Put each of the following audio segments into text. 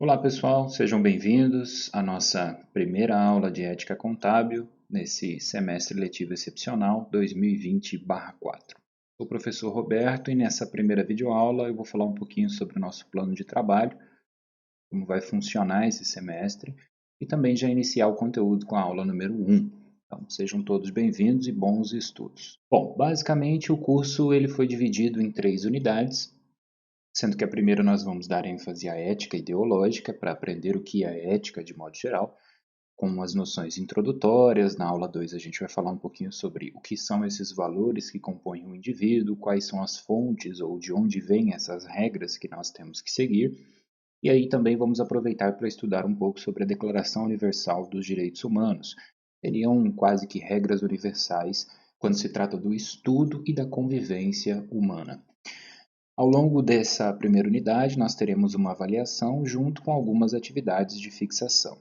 Olá pessoal, sejam bem-vindos à nossa primeira aula de Ética Contábil nesse semestre letivo excepcional 2020/4. Sou o professor Roberto e nessa primeira videoaula eu vou falar um pouquinho sobre o nosso plano de trabalho, como vai funcionar esse semestre e também já iniciar o conteúdo com a aula número 1. Então, sejam todos bem-vindos e bons estudos. Bom, basicamente o curso ele foi dividido em 3 unidades, sendo que a primeira nós vamos dar ênfase à ética ideológica para aprender o que é ética de modo geral, com as noções introdutórias. Na aula 2 a gente vai falar um pouquinho sobre o que são esses valores que compõem o indivíduo, quais são as fontes ou de onde vêm essas regras que nós temos que seguir. E aí também vamos aproveitar para estudar um pouco sobre a Declaração Universal dos Direitos Humanos. Seriam quase que regras universais quando se trata do estudo e da convivência humana. Ao longo dessa primeira unidade, nós teremos uma avaliação junto com algumas atividades de fixação.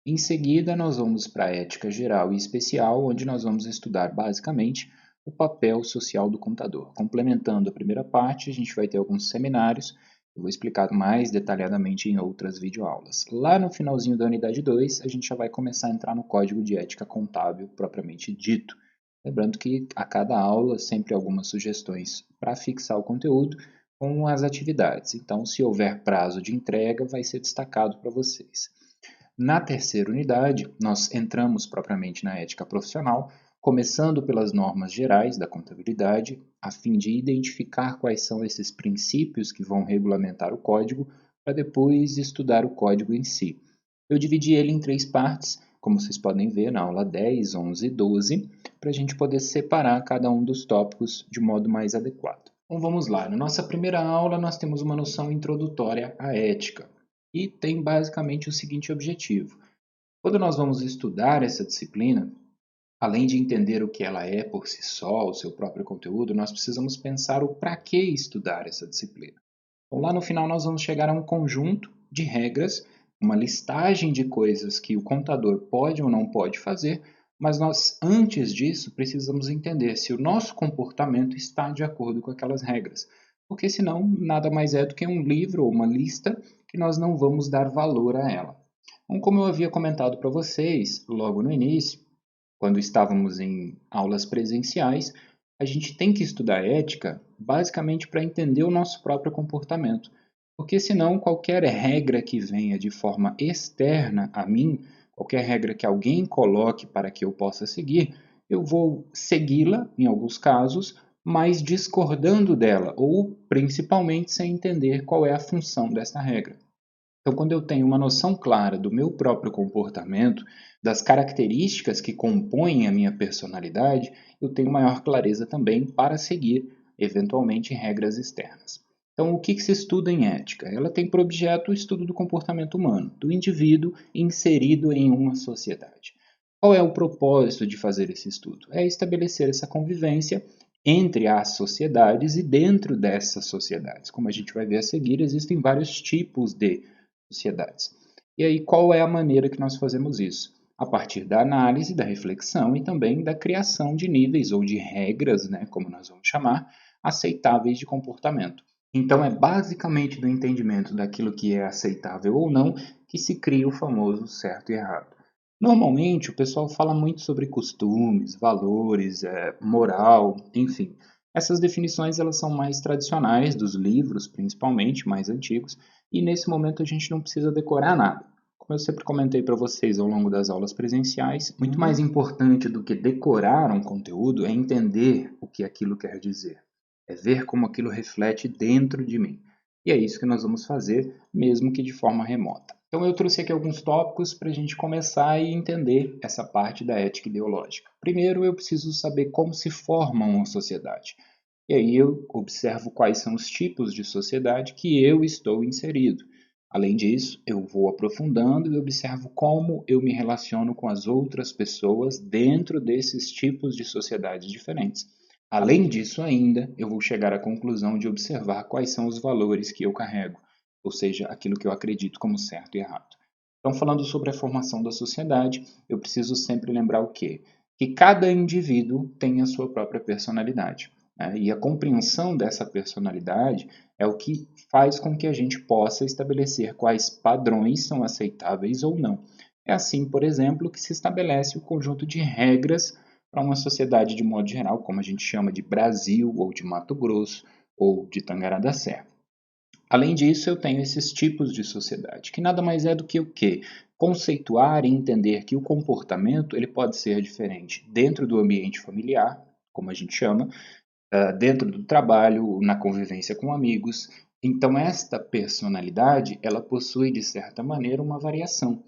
Em seguida, nós vamos para a ética geral e especial, onde nós vamos estudar basicamente o papel social do contador. Complementando a primeira parte, a gente vai ter alguns seminários, eu vou explicar mais detalhadamente em outras videoaulas. Lá no finalzinho da unidade 2, a gente já vai começar a entrar no código de ética contábil propriamente dito. Lembrando que a cada aula sempre algumas sugestões para fixar o conteúdo com as atividades. Então, se houver prazo de entrega, vai ser destacado para vocês. Na terceira unidade, nós entramos propriamente na ética profissional, começando pelas normas gerais da contabilidade, a fim de identificar quais são esses princípios que vão regulamentar o código, para depois estudar o código em si. Eu dividi ele em 3 partes, como vocês podem ver na aula 10, 11 e 12, para a gente poder separar cada um dos tópicos de modo mais adequado. Então vamos lá, na nossa primeira aula nós temos uma noção introdutória à ética e tem basicamente o seguinte objetivo. Quando nós vamos estudar essa disciplina, além de entender o que ela é por si só, o seu próprio conteúdo, nós precisamos pensar o para que estudar essa disciplina. Então lá no final nós vamos chegar a um conjunto de regras, uma listagem de coisas que o contador pode ou não pode fazer, mas nós, antes disso, precisamos entender se o nosso comportamento está de acordo com aquelas regras. Porque senão, nada mais é do que um livro ou uma lista que nós não vamos dar valor a ela. Então, como eu havia comentado para vocês logo no início, quando estávamos em aulas presenciais, a gente tem que estudar ética basicamente para entender o nosso próprio comportamento. Porque senão qualquer regra que venha de forma externa a mim, qualquer regra que alguém coloque para que eu possa seguir, eu vou segui-la em alguns casos, mas discordando dela, ou principalmente sem entender qual é a função dessa regra. Então, quando eu tenho uma noção clara do meu próprio comportamento, das características que compõem a minha personalidade, eu tenho maior clareza também para seguir, eventualmente, regras externas. Então, o que se estuda em ética? Ela tem por objeto o estudo do comportamento humano, do indivíduo inserido em uma sociedade. Qual é o propósito de fazer esse estudo? É estabelecer essa convivência entre as sociedades e dentro dessas sociedades. Como a gente vai ver a seguir, existem vários tipos de sociedades. E aí, qual é a maneira que nós fazemos isso? A partir da análise, da reflexão e também da criação de níveis ou de regras, né, como nós vamos chamar, aceitáveis de comportamento. Então, é basicamente do entendimento daquilo que é aceitável ou não que se cria o famoso certo e errado. Normalmente, o pessoal fala muito sobre costumes, valores, moral, enfim. Essas definições elas são mais tradicionais dos livros, principalmente, mais antigos, e nesse momento a gente não precisa decorar nada. Como eu sempre comentei para vocês ao longo das aulas presenciais, muito mais importante do que decorar um conteúdo é entender o que aquilo quer dizer. É ver como aquilo reflete dentro de mim. E é isso que nós vamos fazer, mesmo que de forma remota. Então eu trouxe aqui alguns tópicos para a gente começar a entender essa parte da ética ideológica. Primeiro, eu preciso saber como se forma uma sociedade. E aí eu observo quais são os tipos de sociedade que eu estou inserido. Além disso, eu vou aprofundando e observo como eu me relaciono com as outras pessoas dentro desses tipos de sociedades diferentes. Além disso ainda, eu vou chegar à conclusão de observar quais são os valores que eu carrego, ou seja, aquilo que eu acredito como certo e errado. Então, falando sobre a formação da sociedade, eu preciso sempre lembrar o quê? Que cada indivíduo tem a sua própria personalidade. E a compreensão dessa personalidade é o que faz com que a gente possa estabelecer quais padrões são aceitáveis ou não. É assim, por exemplo, que se estabelece o conjunto de regras para uma sociedade de modo geral, como a gente chama de Brasil, ou de Mato Grosso, ou de Tangará da Serra. Além disso, eu tenho esses tipos de sociedade, que nada mais é do que o quê? Conceituar e entender que o comportamento ele pode ser diferente dentro do ambiente familiar, como a gente chama, dentro do trabalho, na convivência com amigos. Então, esta personalidade, ela possui, de certa maneira, uma variação.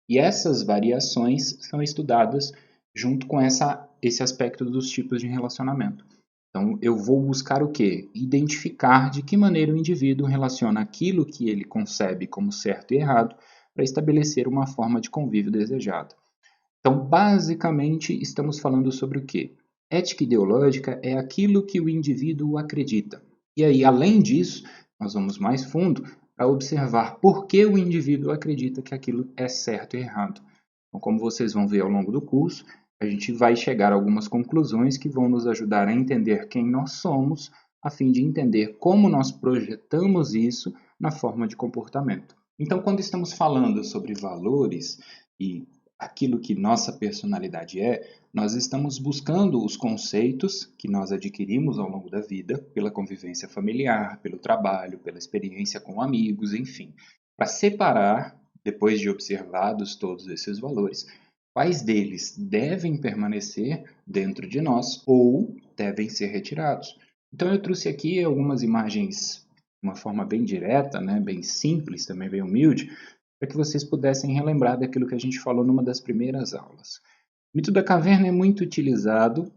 E essas variações são estudadas junto com esse aspecto dos tipos de relacionamento. Então, eu vou buscar o quê? Identificar de que maneira o indivíduo relaciona aquilo que ele concebe como certo e errado para estabelecer uma forma de convívio desejada. Então, basicamente, estamos falando sobre o quê? Ética ideológica é aquilo que o indivíduo acredita. E aí, além disso, nós vamos mais fundo para observar por que o indivíduo acredita que aquilo é certo e errado. Então, como vocês vão ver ao longo do curso, a gente vai chegar a algumas conclusões que vão nos ajudar a entender quem nós somos, a fim de entender como nós projetamos isso na forma de comportamento. Então, quando estamos falando sobre valores e aquilo que nossa personalidade é, nós estamos buscando os conceitos que nós adquirimos ao longo da vida, pela convivência familiar, pelo trabalho, pela experiência com amigos, enfim, para separar, depois de observados todos esses valores, quais deles devem permanecer dentro de nós ou devem ser retirados. Então eu trouxe aqui algumas imagens de uma forma bem direta, né, bem simples, também bem humilde, para que vocês pudessem relembrar daquilo que a gente falou numa das primeiras aulas. O mito da caverna é muito utilizado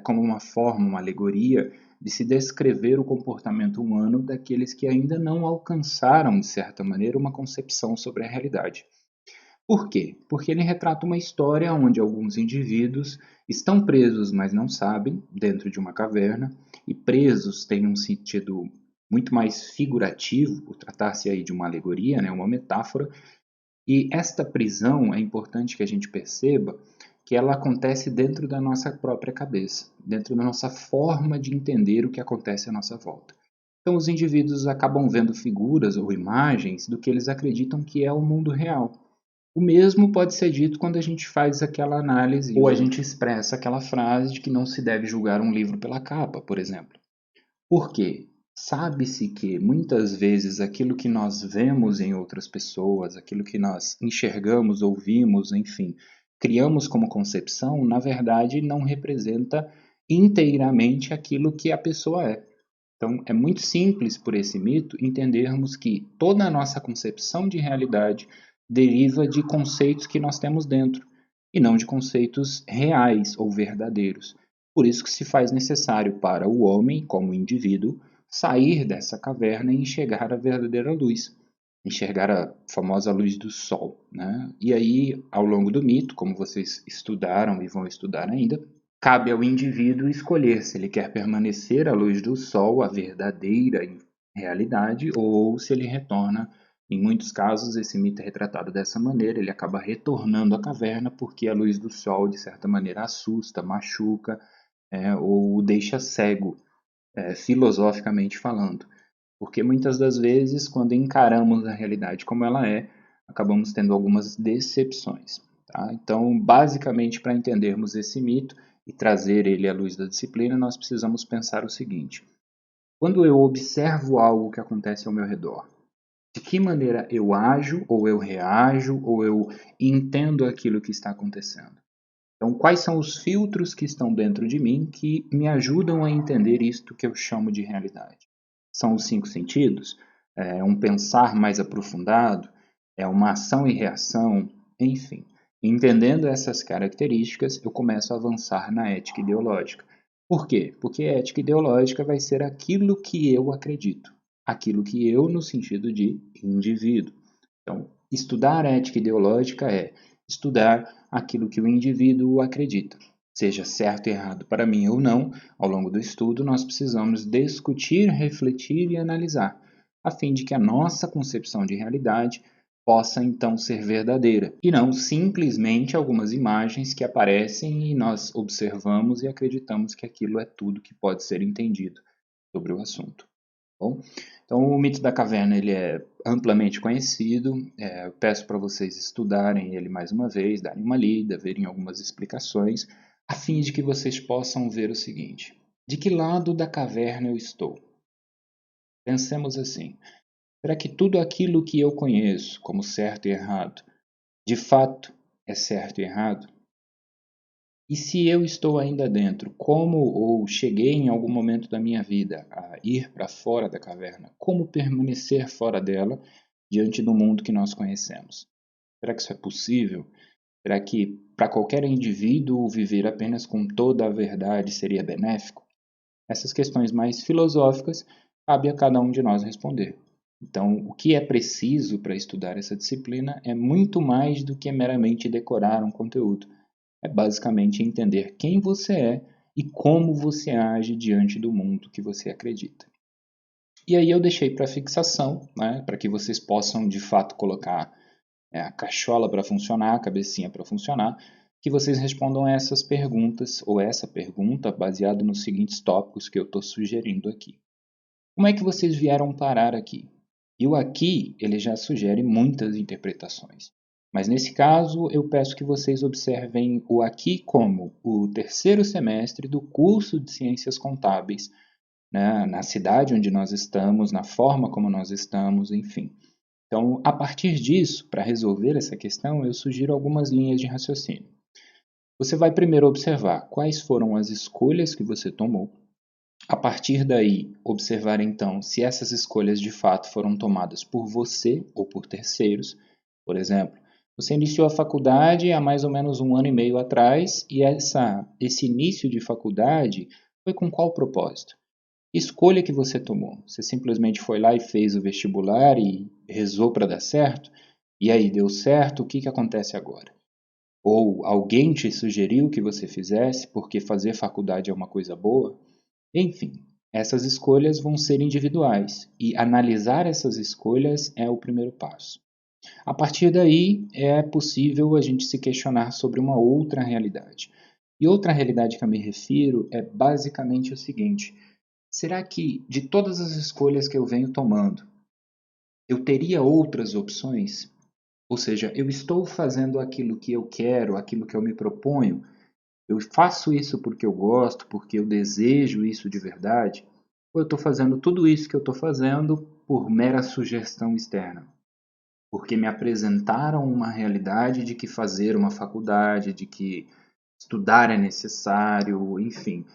como uma forma, uma alegoria de se descrever o comportamento humano daqueles que ainda não alcançaram, de certa maneira, uma concepção sobre a realidade. Por quê? Porque ele retrata uma história onde alguns indivíduos estão presos, mas não sabem, dentro de uma caverna, e presos tem um sentido muito mais figurativo, por tratar-se aí de uma alegoria, né, uma metáfora, e esta prisão é importante que a gente perceba que ela acontece dentro da nossa própria cabeça, dentro da nossa forma de entender o que acontece à nossa volta. Então, os indivíduos acabam vendo figuras ou imagens do que eles acreditam que é o mundo real. O mesmo pode ser dito quando a gente faz aquela análise ou a gente expressa aquela frase de que não se deve julgar um livro pela capa, por exemplo. Por quê? Sabe-se que muitas vezes aquilo que nós vemos em outras pessoas, aquilo que nós enxergamos, ouvimos, enfim, criamos como concepção, na verdade não representa inteiramente aquilo que a pessoa é. Então, é muito simples por esse mito entendermos que toda a nossa concepção de realidade deriva de conceitos que nós temos dentro e não de conceitos reais ou verdadeiros. Por isso que se faz necessário para o homem, como indivíduo, sair dessa caverna e enxergar a verdadeira luz, enxergar a famosa luz do sol, né? E aí, ao longo do mito, como vocês estudaram e vão estudar ainda, cabe ao indivíduo escolher se ele quer permanecer à luz do sol, a verdadeira realidade, ou se ele retorna. Em muitos casos, esse mito é retratado dessa maneira, ele acaba retornando à caverna porque a luz do sol, de certa maneira, assusta, machuca, ou o deixa cego, filosoficamente falando. Porque muitas das vezes, quando encaramos a realidade como ela é, acabamos tendo algumas decepções. Tá? Então, basicamente, para entendermos esse mito e trazer ele à luz da disciplina, nós precisamos pensar o seguinte: quando eu observo algo que acontece ao meu redor, de que maneira eu ajo, ou eu reajo, ou eu entendo aquilo que está acontecendo? Então, quais são os filtros que estão dentro de mim que me ajudam a entender isto que eu chamo de realidade? São os cinco sentidos? É um pensar mais aprofundado? É uma ação e reação? Enfim, entendendo essas características, eu começo a avançar na ética ideológica. Por quê? Porque a ética ideológica vai ser aquilo que eu acredito, aquilo que eu no sentido de indivíduo. Então, estudar a ética ideológica é estudar aquilo que o indivíduo acredita. Seja certo e errado para mim ou não, ao longo do estudo nós precisamos discutir, refletir e analisar, a fim de que a nossa concepção de realidade possa então ser verdadeira, e não simplesmente algumas imagens que aparecem e nós observamos e acreditamos que aquilo é tudo que pode ser entendido sobre o assunto. Bom, então o mito da caverna ele é amplamente conhecido, eu peço para vocês estudarem ele mais uma vez, darem uma lida, verem algumas explicações, a fim de que vocês possam ver o seguinte: de que lado da caverna eu estou? Pensemos assim: será que tudo aquilo que eu conheço como certo e errado, de fato é certo e errado? E se eu estou ainda dentro, como ou cheguei em algum momento da minha vida a ir para fora da caverna, como permanecer fora dela diante do mundo que nós conhecemos? Será que isso é possível? Será que para qualquer indivíduo viver apenas com toda a verdade seria benéfico? Essas questões mais filosóficas cabe a cada um de nós responder. Então, o que é preciso para estudar essa disciplina é muito mais do que meramente decorar um conteúdo. É basicamente entender quem você é e como você age diante do mundo que você acredita. E aí eu deixei para fixação, né, para que vocês possam de fato colocar a cachola para funcionar, a cabecinha para funcionar, que vocês respondam a essas perguntas, ou essa pergunta, baseado nos seguintes tópicos que eu estou sugerindo aqui. Como é que vocês vieram parar aqui? E o aqui, ele já sugere muitas interpretações. Mas nesse caso, eu peço que vocês observem o aqui como o terceiro semestre do curso de Ciências Contábeis, né, na cidade onde nós estamos, na forma como nós estamos, enfim. Então, a partir disso, para resolver essa questão, eu sugiro algumas linhas de raciocínio. Você vai primeiro observar quais foram as escolhas que você tomou. A partir daí, observar então se essas escolhas de fato foram tomadas por você ou por terceiros. Por exemplo, você iniciou a faculdade há mais ou menos 1 ano e meio atrás e esse início de faculdade foi com qual propósito? Escolha que você tomou. Você simplesmente foi lá e fez o vestibular e rezou para dar certo? E aí deu certo, o que acontece agora? Ou alguém te sugeriu que você fizesse porque fazer faculdade é uma coisa boa? Enfim, essas escolhas vão ser individuais e analisar essas escolhas é o primeiro passo. A partir daí, é possível a gente se questionar sobre uma outra realidade. E outra realidade que eu me refiro é basicamente o seguinte: será que de todas as escolhas que eu venho tomando, eu teria outras opções? Ou seja, eu estou fazendo aquilo que eu quero, aquilo que eu me proponho? Eu faço isso porque eu gosto, porque eu desejo isso de verdade? Ou eu estou fazendo tudo isso que eu estou fazendo por mera sugestão externa? Porque me apresentaram uma realidade de que fazer uma faculdade, de que estudar é necessário, enfim.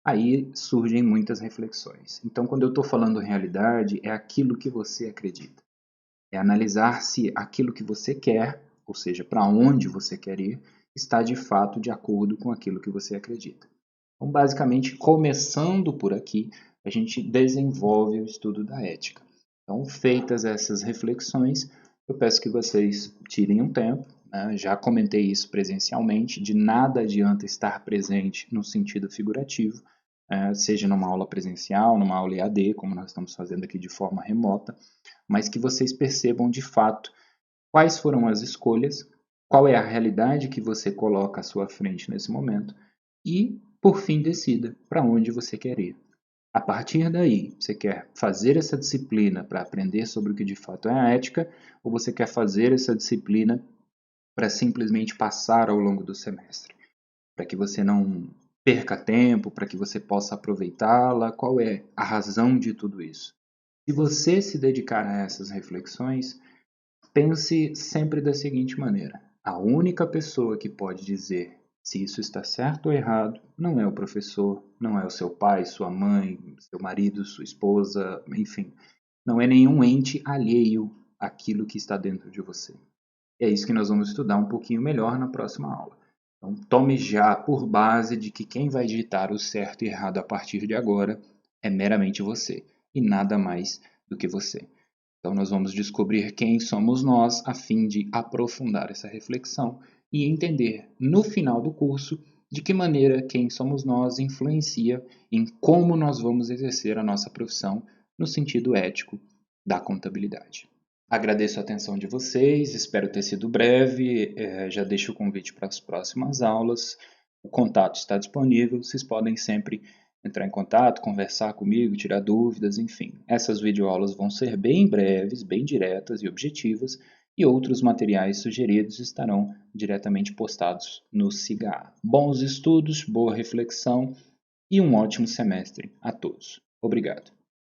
Aí surgem muitas reflexões. Então, quando eu estou falando realidade, é aquilo que você acredita. É analisar se aquilo que você quer, ou seja, para onde você quer ir, está de fato de acordo com aquilo que você acredita. Então, basicamente, começando por aqui, a gente desenvolve o estudo da ética. Então, feitas essas reflexões, eu peço que vocês tirem um tempo, né? Já comentei isso presencialmente, de nada adianta estar presente no sentido figurativo, seja numa aula presencial, numa aula EAD, como nós estamos fazendo aqui de forma remota, mas que vocês percebam de fato quais foram as escolhas, qual é a realidade que você coloca à sua frente nesse momento e, por fim, decida para onde você quer ir. A partir daí, você quer fazer essa disciplina para aprender sobre o que de fato é a ética ou você quer fazer essa disciplina para simplesmente passar ao longo do semestre? Para que você não perca tempo, para que você possa aproveitá-la? Qual é a razão de tudo isso? Se você se dedicar a essas reflexões, pense sempre da seguinte maneira: a única pessoa que pode dizer se isso está certo ou errado não é o professor, não é o seu pai, sua mãe, seu marido, sua esposa, enfim, não é nenhum ente alheio àquilo que está dentro de você. E é isso que nós vamos estudar um pouquinho melhor na próxima aula. Então, tome já por base de que quem vai digitar o certo e errado a partir de agora é meramente você e nada mais do que você. Então, nós vamos descobrir quem somos nós a fim de aprofundar essa reflexão e entender no final do curso de que maneira quem somos nós influencia em como nós vamos exercer a nossa profissão no sentido ético da contabilidade. Agradeço a atenção de vocês, espero ter sido breve, já deixo o convite para as próximas aulas. O contato está disponível, vocês podem sempre entrar em contato, conversar comigo, tirar dúvidas, enfim. Essas videoaulas vão ser bem breves, bem diretas e objetivas, e outros materiais sugeridos estarão diretamente postados no SIGA. Bons estudos, boa reflexão e um ótimo semestre a todos. Obrigado.